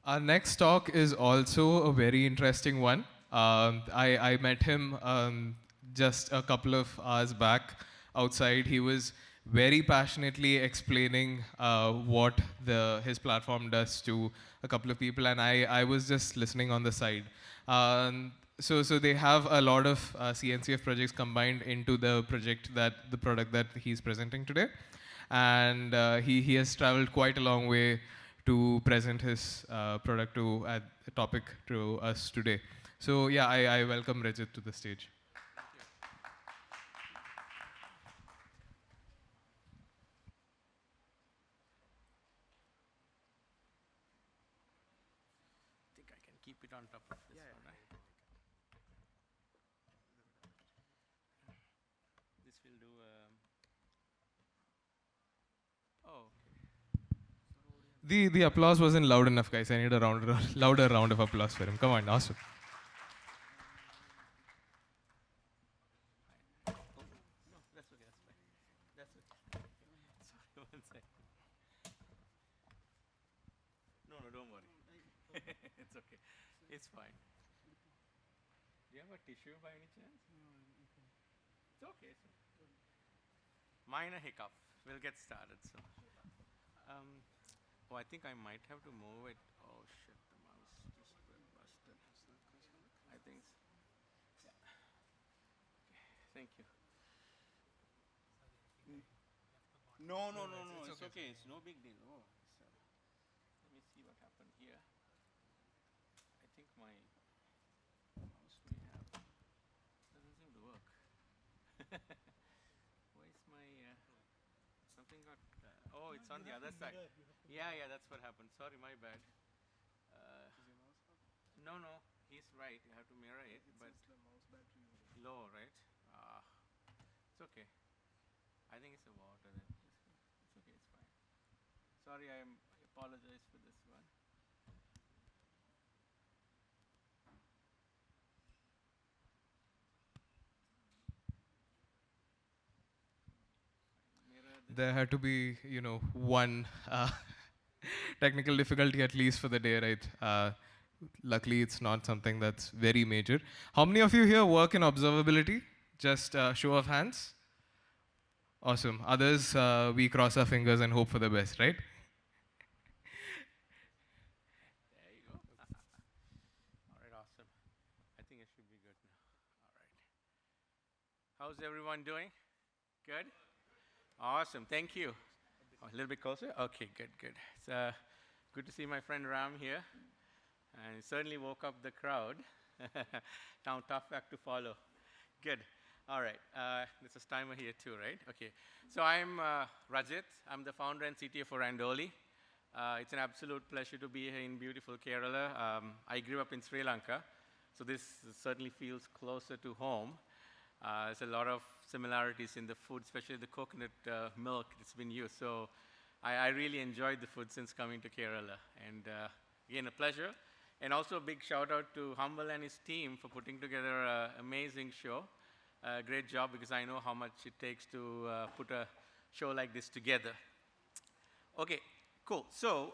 Our next talk is also a very interesting one. I met him just a couple of hours back outside. He was very passionately explaining what his platform does to a couple of people, and I was just listening on the side. So they have a lot of CNCF projects combined into the product that he's presenting today, and he has traveled quite a long way to present his topic to us today. So yeah, I welcome Rajith to the stage. I think I can keep it on top of this one, right? This will do. Oh, The applause wasn't loud enough, guys. I need a louder round of applause for him. Come on, awesome. no, that's okay. That's fine. That's okay. Sorry, one second. No, don't worry. It's okay. It's fine. Do you have a tissue by any chance? It's okay. Minor hiccup. We'll get started. So, I think I might have to move it. Oh shit, the mouse just busted. I think. Yeah. Okay. Thank you. No. It's okay. It's no big deal. Oh, let me see what happened here. I think my mouse may have doesn't seem to work. Where's my something got? Oh, it's on the other side. Yeah, that's what happened. Sorry, my bad. No, he's right. You have to mirror it, but low, right? It's okay. I think it's the water then. It's okay. It's fine. Sorry, I apologize for this one. There had to be, one technical difficulty at least for the day, right? Luckily, it's not something that's very major. How many of you here work in observability? Just show of hands. Awesome. Others, we cross our fingers and hope for the best, right? There you go. All right, awesome. I think it should be good now. All right. How's everyone doing? Good? Awesome. Thank you. Oh, a little bit closer? Okay, good. It's good to see my friend Ram here. And he certainly woke up the crowd. Tough act to follow. Good. All right. This is timer here too, right? Okay. So I'm Rajith. I'm the founder and CTO for Randoli. It's an absolute pleasure to be here in beautiful Kerala. I grew up in Sri Lanka, so this certainly feels closer to home. There's a lot of similarities in the food, especially the coconut milk that's been used. So I really enjoyed the food since coming to Kerala. And again, a pleasure. And also a big shout out to Humble and his team for putting together an amazing show. Great job, because I know how much it takes to put a show like this together. Okay, cool. So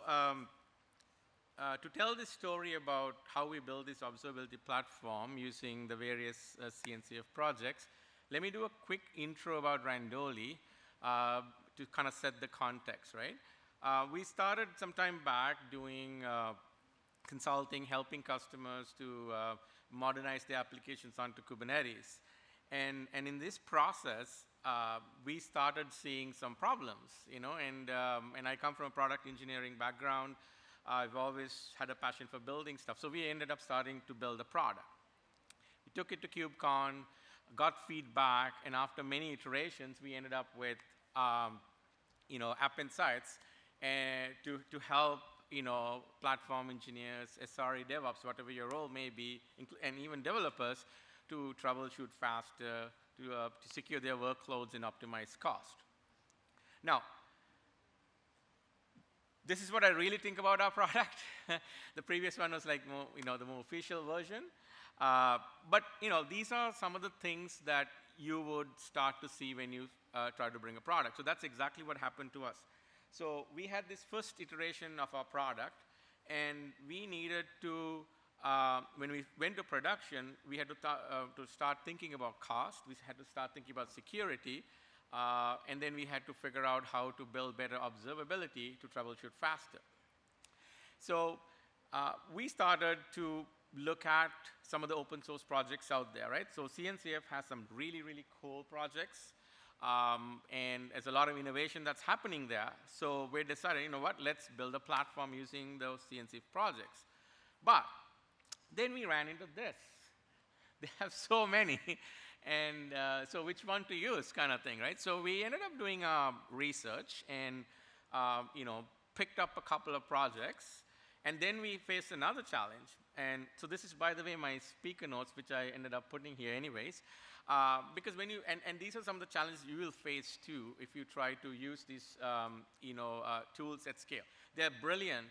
to tell this story about how we build this observability platform using the various CNCF projects, let me do a quick intro about Randoli to kind of set the context, right? We started some time back doing consulting, helping customers to modernize their applications onto Kubernetes. And in this process, we started seeing some problems, and I come from a product engineering background. I've always had a passion for building stuff. So we ended up starting to build a product. We took it to KubeCon, got feedback, and after many iterations, we ended up with App Insights to help platform engineers, SRE, DevOps, whatever your role may be, and even developers to troubleshoot faster, to secure their workloads and optimize cost. Now, this is what I really think about our product. The previous one was like more, the more official version. But these are some of the things that you would start to see when you try to bring a product. So that's exactly what happened to us. So we had this first iteration of our product, And we needed to, when we went to production, we had to start thinking about cost. We had to start thinking about security. And then we had to figure out how to build better observability to troubleshoot faster. So we started to look at some of the open source projects out there, right? So CNCF has some really, really cool projects. And there's a lot of innovation that's happening there. So we decided, you know what, let's build a platform using those CNCF projects. But then we ran into this. They have so many. And so which one to use kind of thing, right? So we ended up doing research and picked up a couple of projects. And then we faced another challenge. And so this is, by the way, my speaker notes, which I ended up putting here anyways. Because when you, and these are some of the challenges you will face too if you try to use these tools at scale. They're brilliant,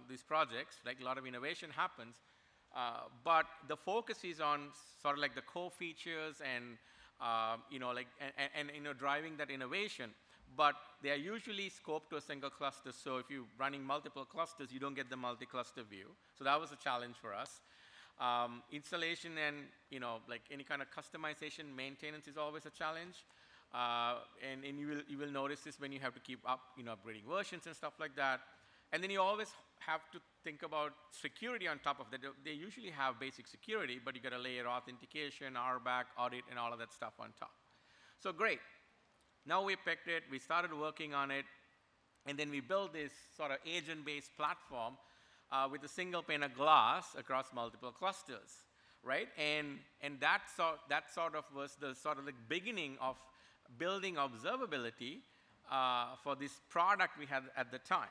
these projects, like a lot of innovation happens. But the focus is on sort of like the core features and driving that innovation. But they are usually scoped to a single cluster. So if you're running multiple clusters, you don't get the multi-cluster view. So that was a challenge for us. Installation and like any kind of customization, maintenance is always a challenge. And you will notice this when you have to keep up, upgrading versions and stuff like that. And then you always have to think about security on top of that. They usually have basic security, but you got to layer authentication, RBAC, audit, and all of that stuff on top. So great. Now we picked it, we started working on it, and then we built this sort of agent-based platform with a single pane of glass across multiple clusters, right? And that sort of was the sort of the beginning of building observability for this product we had at the time.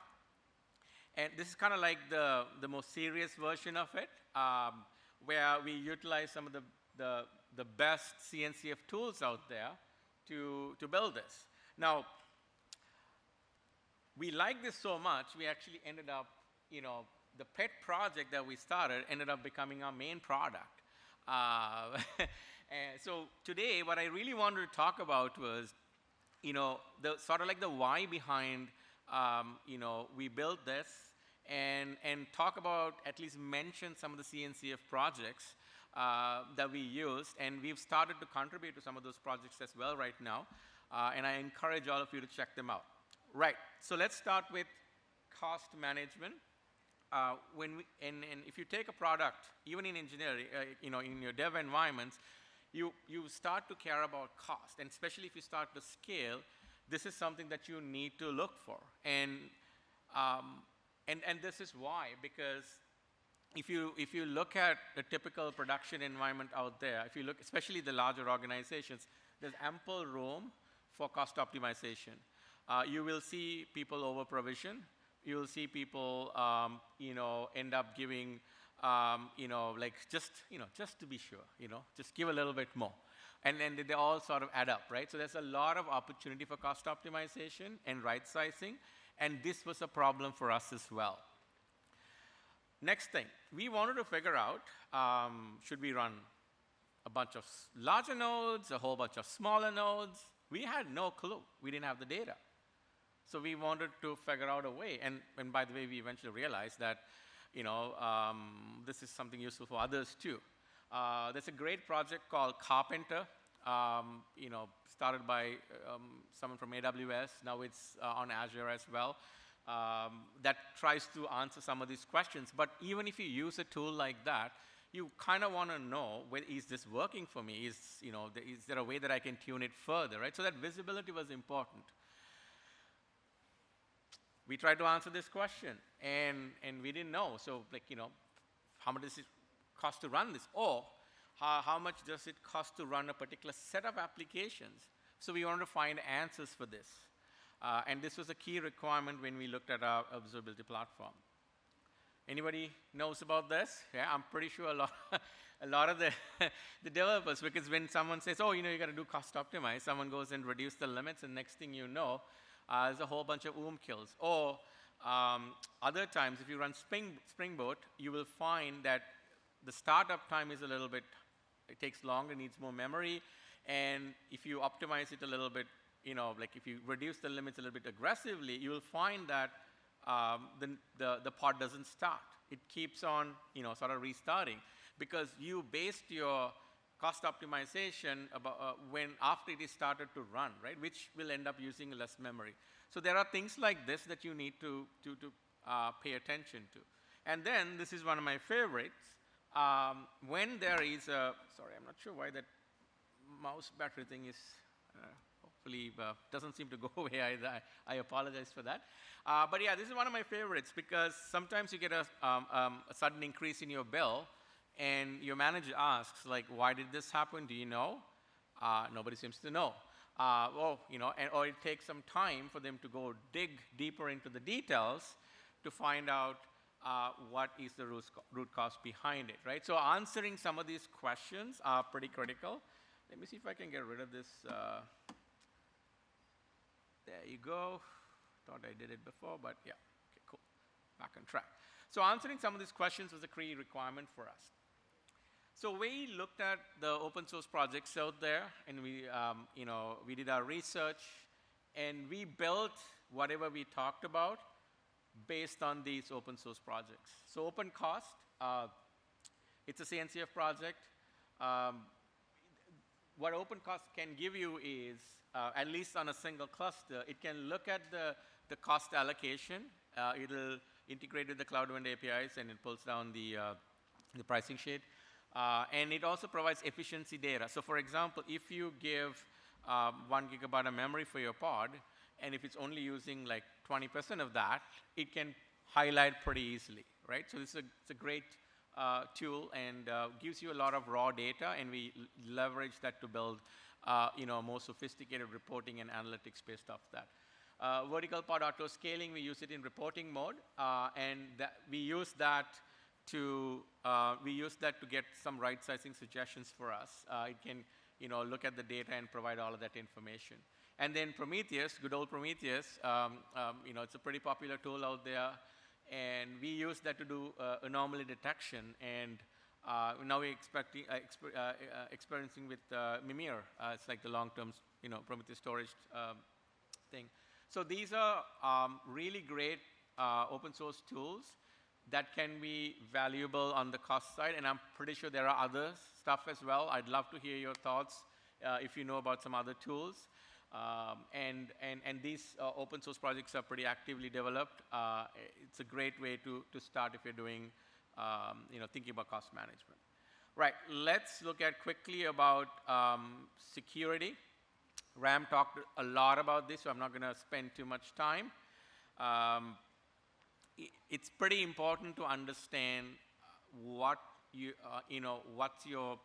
And this is kind of like the most serious version of it, where we utilize some of the best CNCF tools out there to build this. Now, we like this so much, we actually ended up, the pet project that we started ended up becoming our main product. And so today, what I really wanted to talk about was, the sort of like the why behind, we built this, and talk about, at least mention some of the CNCF projects that we used, and we've started to contribute to some of those projects as well right now, and I encourage all of you to check them out. Right, so let's start with cost management. And if you take a product, even in engineering, in your dev environments, you start to care about cost, and especially if you start to scale, this is something that you need to look for. And this is why, because if you look at the typical production environment out there, if you look, especially the larger organizations, there's ample room for cost optimization. You will see people over provision. You will see people, end up giving, like just to be sure, just give a little bit more. And then they all sort of add up, right? So there's a lot of opportunity for cost optimization and right sizing. And this was a problem for us as well. Next thing, we wanted to figure out, should we run a bunch of larger nodes, a whole bunch of smaller nodes? We had no clue. We didn't have the data. So we wanted to figure out a way. And by the way, we eventually realized that, this is something useful for others too. There's a great project called Carpenter, started by someone from AWS. Now it's on Azure as well. That tries to answer some of these questions. But even if you use a tool like that, you kind of want to know, is this working for me? Is there a way that I can tune it further, right? So that visibility was important. We tried to answer this question, and we didn't know. So, how much does it cost to run this? Or how much does it cost to run a particular set of applications? So we wanted to find answers for this. And this was a key requirement when we looked at our observability platform. Anybody knows about this? Yeah, I'm pretty sure a lot of the developers, because when someone says, oh, you got to do cost optimize, someone goes and reduce the limits, and next thing you know, there's a whole bunch of kills. Or other times, if you run Spring Boot, you will find that the startup time is a little bit, it takes longer, needs more memory, and if you optimize it a little bit, like if you reduce the limits a little bit aggressively, you will find that the pod doesn't start. It keeps on, sort of restarting because you based your cost optimization about after it is started to run, right? Which will end up using less memory. So there are things like this that you need to pay attention to. And then this is one of my favorites. When there is a, sorry, I'm not sure why that mouse battery thing is, hopefully doesn't seem to go away either. I apologize for that. But yeah, this is one of my favorites because sometimes you get a sudden increase in your bill and your manager asks, like, why did this happen? Do you know? Nobody seems to know. Or it takes some time for them to go dig deeper into the details to find out what is the root cause behind it, right? So answering some of these questions are pretty critical. Let me see if I can get rid of this. There you go. Thought I did it before, but yeah, okay, cool. Back on track. So answering some of these questions was a key requirement for us. So we looked at the open source projects out there, and we did our research, and we built whatever we talked about based on these open source projects. So OpenCost, it's a CNCF project. What OpenCost can give you is, at least on a single cluster, it can look at the cost allocation. It'll integrate with the Cloud Vendor APIs, and it pulls down the pricing sheet. And it also provides efficiency data. So for example, if you give 1 gigabyte of memory for your pod, and if it's only using like 20% of that, it can highlight pretty easily, right? So it's a great tool and gives you a lot of raw data, and we leverage that to build more sophisticated reporting and analytics based off that. Vertical pod auto-scaling, we use it in reporting mode, and we use that to get some right-sizing suggestions for us. It can look at the data and provide all of that information. And then Prometheus, good old Prometheus, it's a pretty popular tool out there, and we use that to do anomaly detection. And now we're experiencing with Mimir. It's like the long-term, Prometheus storage thing. So these are really great open source tools that can be valuable on the cost side, and I'm pretty sure there are other stuff as well. I'd love to hear your thoughts if you know about some other tools. And these open source projects are pretty actively developed. It's a great way to start if you're doing, thinking about cost management. Right, let's look at quickly about security. Ram talked a lot about this, so I'm not going to spend too much time. It's pretty important to understand what what's your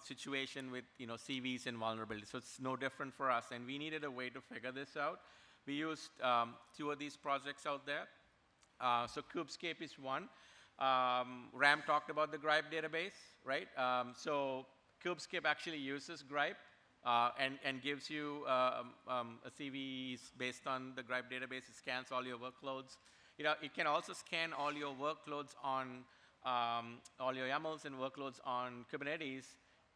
situation with CVs and vulnerabilities. So it's no different for us, and we needed a way to figure this out. We used 2 of these projects out there. So KubeScape is one. Ram talked about the gRPC database, right? So KubeScape actually uses gRPC and gives you a CVs based on the gRPC database. It scans all your workloads. It can also scan all your workloads on all your YAMLs and workloads on Kubernetes,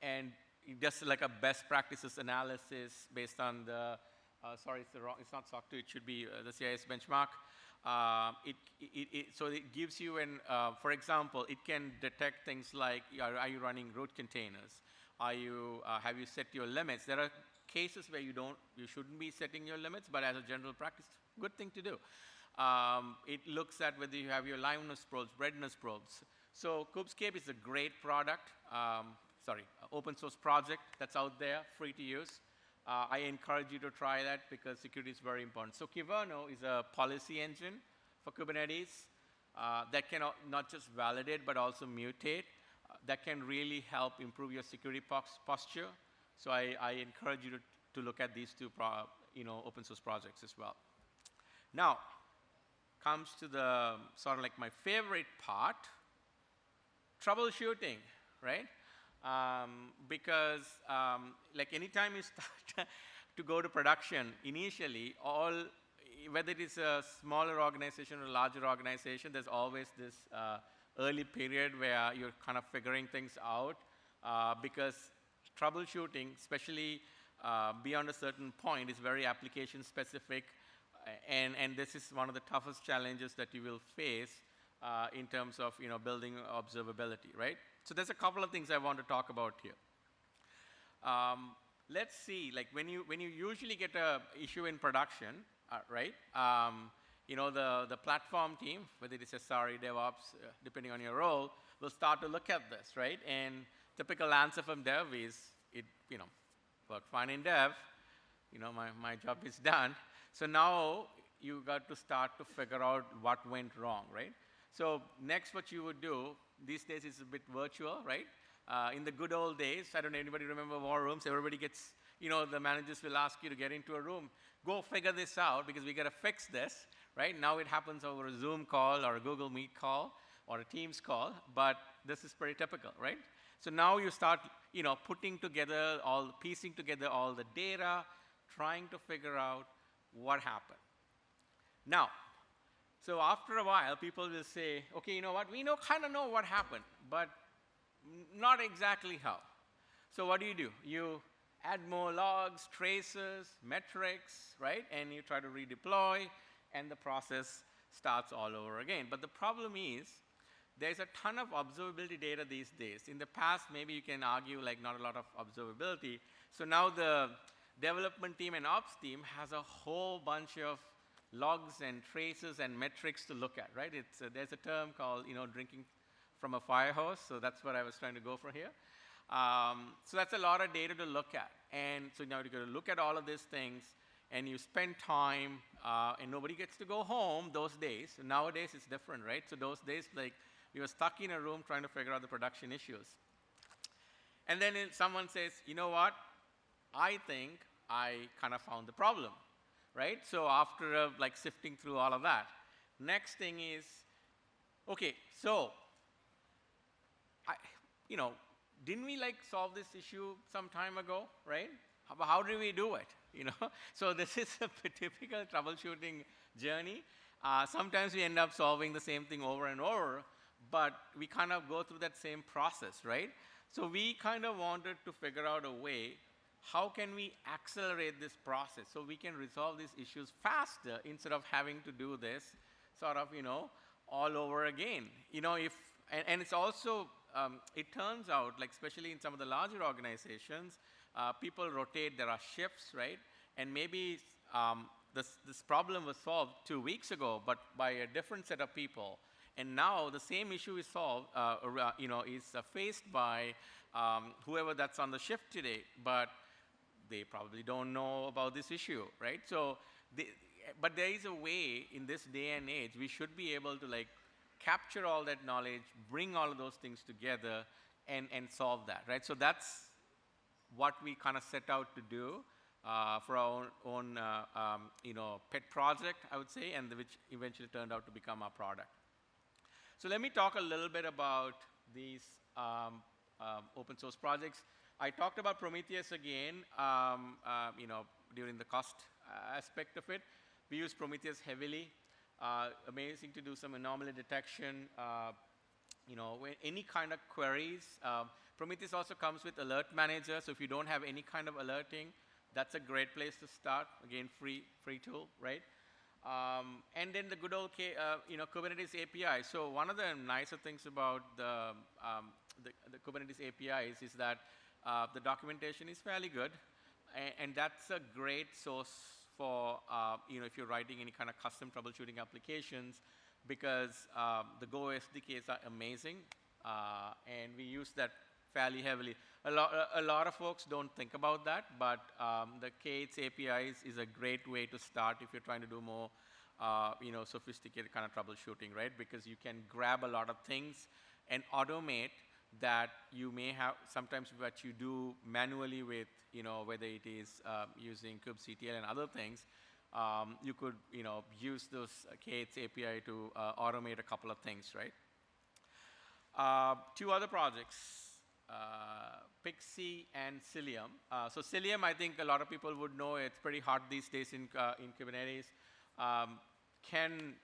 and just like a best practices analysis based on the, sorry, it's not SOC 2, it should be the CIS benchmark. So it gives you for example, it can detect things like, are you running root containers? Have you set your limits? There are cases where you shouldn't be setting your limits, but as a general practice, good thing to do. It looks at whether you have your liveness probes, redness probes. So KubeScape is a great product, open source project that's out there, free to use. I encourage you to try that because security is very important. So Kyverno is a policy engine for Kubernetes that can not just validate but also mutate. That can really help improve your security posture. So I encourage you to look at these 2 open source projects as well. Now, comes to the sort of like my favorite part, troubleshooting, right? Because like anytime you start to go to production, initially, whether it is a smaller organization or a larger organization, there's always this early period where you're kind of figuring things out because troubleshooting, especially beyond a certain point, is very application specific. and this is one of the toughest challenges that you will face in terms of building observability, right? So there's a couple of things I want to talk about here. Let's see, like when you usually get a issue in production, right? The platform team, whether it is SRE, DevOps, depending on your role, will start to look at this, right? And typical answer from dev is it worked fine in dev. My job is done. So now you got to start to figure out what went wrong, right? So next, what you would do these days is a bit virtual, right? In the good old days, I don't know, anybody remember war rooms? Everybody gets, the managers will ask you to get into a room. Go figure this out because we got to fix this, right? Now it happens over a Zoom call or a Google Meet call or a Teams call, but this is pretty typical, right? So now you start, piecing together all the data, trying to figure out what happened. Now, so after a while, people will say, okay, you know what? We kind of know what happened, but not exactly how. So what do? You add more logs, traces, metrics, right? And you try to redeploy, and the process starts all over again. But the problem is, there's a ton of observability data these days. In the past, maybe you can argue like not a lot of observability. So now the development team and ops team has a whole bunch of logs and traces and metrics to look at, right? There's a term called, drinking from a fire hose, so that's what I was trying to go for here. So that's a lot of data to look at. And so now you've got to look at all of these things, and you spend time, and nobody gets to go home those days. So nowadays, it's different, right? So those days, like, we were stuck in a room trying to figure out the production issues. And then someone says, you know what? I think I kind of found the problem, right? So after sifting through all of that, next thing is, okay, so didn't we solve this issue some time ago, right? How did we do it? So this is a typical troubleshooting journey. Sometimes we end up solving the same thing over and over, but we kind of go through that same process, right? So we kind of wanted to figure out a way, how can we accelerate this process so we can resolve these issues faster instead of having to do this sort of, all over again. And it's also, it turns out, especially in some of the larger organizations, people rotate, there are shifts, right? And maybe this problem was solved 2 weeks ago, but by a different set of people. And now the same issue is solved, is faced by whoever that's on the shift today, but they probably don't know about this issue, right? So, but there is a way in this day and age, we should be able to capture all that knowledge, bring all of those things together, and solve that, right? So that's what we kind of set out to do for our own pet project, I would say, and which eventually turned out to become our product. So let me talk a little bit about these open source projects. I talked about Prometheus again, during the cost aspect of it. We use Prometheus heavily. Amazing to do some anomaly detection, any kind of queries. Prometheus also comes with Alert Manager, so if you don't have any kind of alerting, that's a great place to start. Again, free tool, right? And then the good old Kubernetes API. So one of the nicer things about the Kubernetes APIs is that the documentation is fairly good, and that's a great source for if you're writing any kind of custom troubleshooting applications, because the Go SDKs are amazing, and we use that fairly heavily. A lot of folks don't think about that, but the K8s APIs is a great way to start if you're trying to do more sophisticated kind of troubleshooting, right? Because you can grab a lot of things and automate that you may have sometimes what you do manually with, whether it is using kubectl and other things, you could, use those K8s API to automate a couple of things, right? 2 other projects, Pixi and Cillium. So Cillium, I think a lot of people would know, it's pretty hot these days in Kubernetes. Can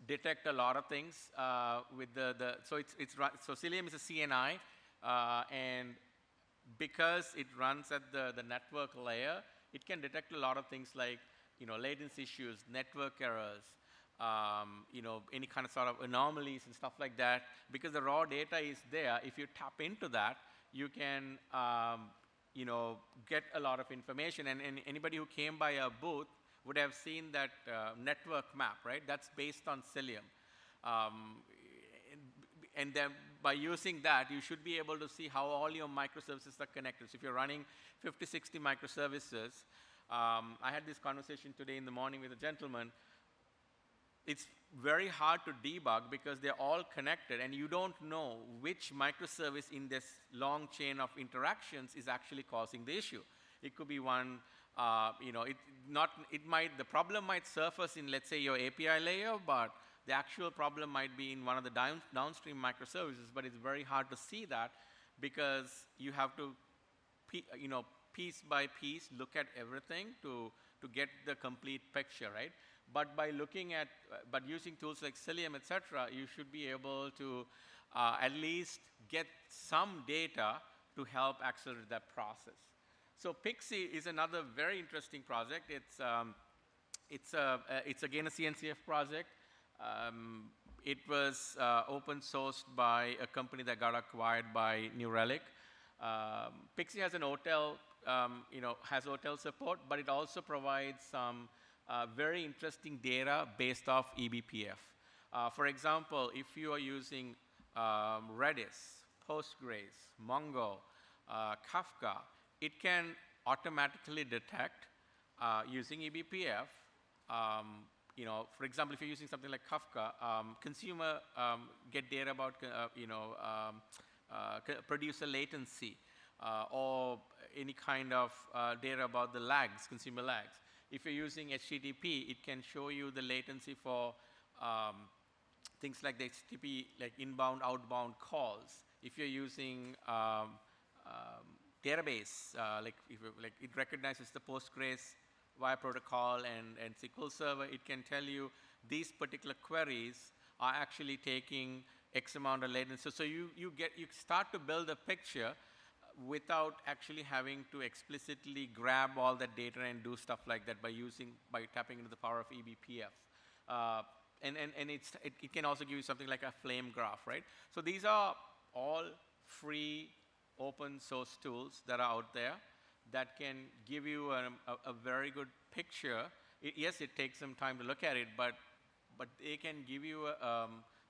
detect a lot of things with so Cillium is a CNI, and because it runs at the network layer, it can detect a lot of things like latency issues, network errors, any kind of sort of anomalies and stuff like that. Because the raw data is there, if you tap into that, you can get a lot of information. And anybody who came by our booth would have seen that network map, right? That's based on Cillium. And then by using that, you should be able to see how all your microservices are connected. So if you're running 50, 60 microservices, I had this conversation today in the morning with a gentleman. It's very hard to debug because they're all connected, and you don't know which microservice in this long chain of interactions is actually causing the issue. It could be one, the problem might surface in, let's say, your API layer, but the actual problem might be in one of the downstream microservices, but it's very hard to see that because you have to, piece by piece, look at everything to get the complete picture, right? But by looking at, but using tools like Cillium, et cetera, you should be able to at least get some data to help accelerate that process. So Pixi is another very interesting project. It's again a CNCF project. It was open sourced by a company that got acquired by New Relic. Pixi has an hotel, has hotel support, but it also provides some very interesting data based off eBPF. For example, if you are using Redis, Postgres, Mongo, Kafka, it can automatically detect using eBPF. For example, if you're using something like Kafka, consumer get data about producer latency or any kind of data about the lags, consumer lags. If you're using HTTP, it can show you the latency for things like the HTTP, like inbound, outbound calls. If you're using database, it recognizes the Postgres via protocol and SQL Server, it can tell you these particular queries are actually taking X amount of latency. So you start to build a picture without actually having to explicitly grab all that data and do stuff like that by tapping into the power of eBPF. And it can also give you something like a flame graph, right? So these are all free open source tools that are out there that can give you a very good picture. Yes, it takes some time to look at it, but they can give you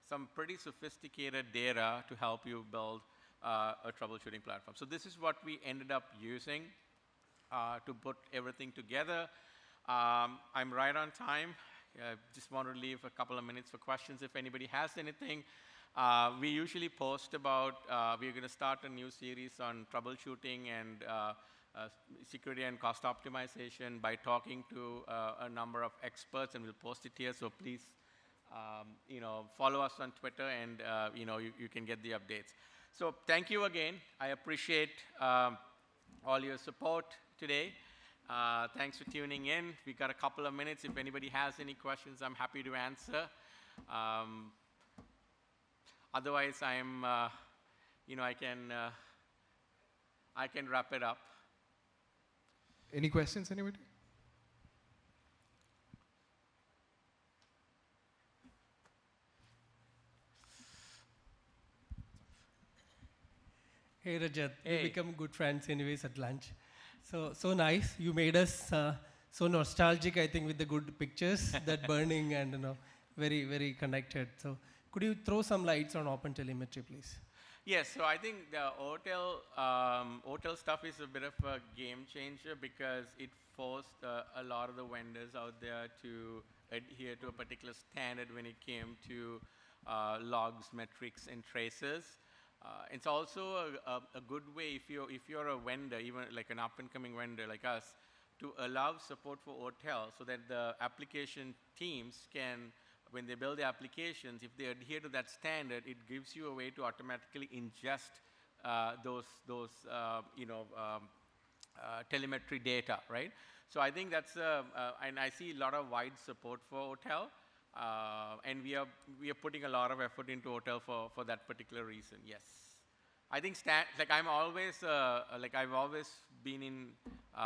some pretty sophisticated data to help you build a troubleshooting platform. So this is what we ended up using to put everything together. I'm right on time. Just want to leave a couple of minutes for questions if anybody has anything. We usually post about, we're going to start a new series on troubleshooting and security and cost optimization by talking to a number of experts, and we'll post it here. So please, follow us on Twitter, and you can get the updates. So thank you again. I appreciate all your support today. Thanks for tuning in. We got a couple of minutes. If anybody has any questions, I'm happy to answer. Otherwise, I can wrap it up. Any questions, anybody? Hey Rajat, Hey. we become good friends anyways at lunch. So nice. You made us so nostalgic, I think, with the good pictures, that burning and very, very connected. So could you throw some lights on OpenTelemetry, please? Yes, so I think the hotel stuff is a bit of a game changer because it forced a lot of the vendors out there to adhere to a particular standard when it came to logs, metrics, and traces. It's also a good way if you're a vendor, even like an up-and-coming vendor like us, to allow support for hotel so that the application teams can, when they build the applications, if they adhere to that standard, it gives you a way to automatically ingest those telemetry data, right? So I think that's and I see a lot of wide support for hotel, and we are putting a lot of effort into hotel for that particular reason. Yes. I think I'm always I've always been in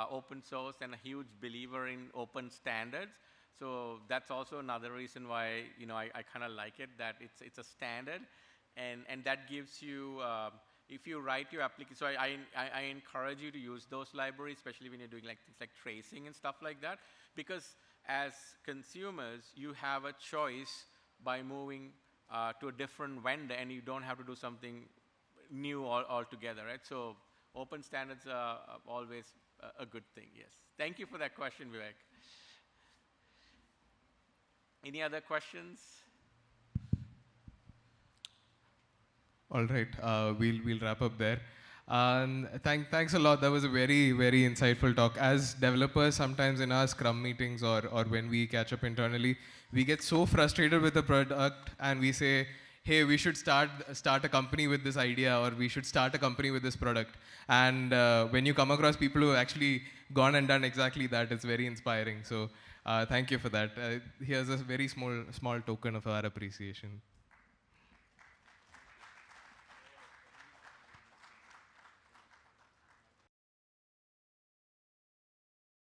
open source and a huge believer in open standards. So that's also another reason why I kind of like it, that it's a standard, and that gives you if you write your application. So I encourage you to use those libraries, especially when you're doing like things like tracing and stuff like that, because as consumers you have a choice by moving to a different vendor, and you don't have to do something new altogether, right? So open standards are always a good thing, yes. Thank you for that question, Vivek. Any other questions? All right, we'll wrap up there. Thanks a lot. That was a very, very insightful talk. As developers, sometimes in our Scrum meetings or when we catch up internally, we get so frustrated with the product and we say, hey, we should start a company with this idea, or we should start a company with this product. And when you come across people who have actually gone and done exactly that, it's very inspiring. So thank you for that. Here's a very small token of our appreciation.